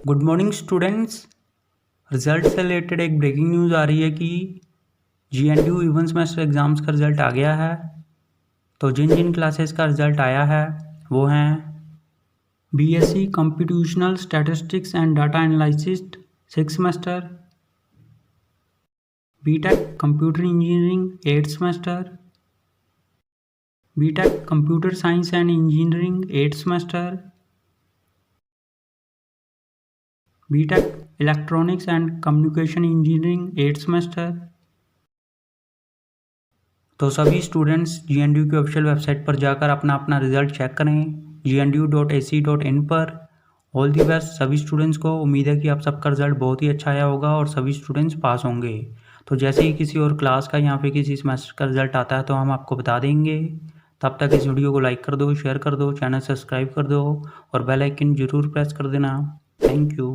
Good morning students. Result से related एक breaking news आ रही है कि GNDU इवन सेमेस्टर एग्ज़ाम्स का रिज़ल्ट आ गया है। तो जिन जिन क्लासेस का रिज़ल्ट आया है वो हैं BSc computational statistics and data analysis 6th semester, BTech computer engineering 8th semester, BTech computer science and engineering 8th semester, BTech electronics and communication engineering 8th semester. तो सभी स्टूडेंट्स GNDU की official website पर जाकर अपना अपना result check करें gnu.ac.in पर। All the best सभी स्टूडेंट्स को। उम्मीद है कि आप सबका रिजल्ट बहुत ही अच्छा आया होगा और सभी स्टूडेंट्स पास होंगे। तो जैसे ही किसी और क्लास का या फिर किसी सेमेस्टर का रिजल्ट आता है तो हम आपको बता देंगे। तब तक इस वीडियो को लाइक कर दो, शेयर कर दो, चैनल सब्सक्राइब कर दो और बेल आइकन जरूर प्रेस कर देना। Thank you.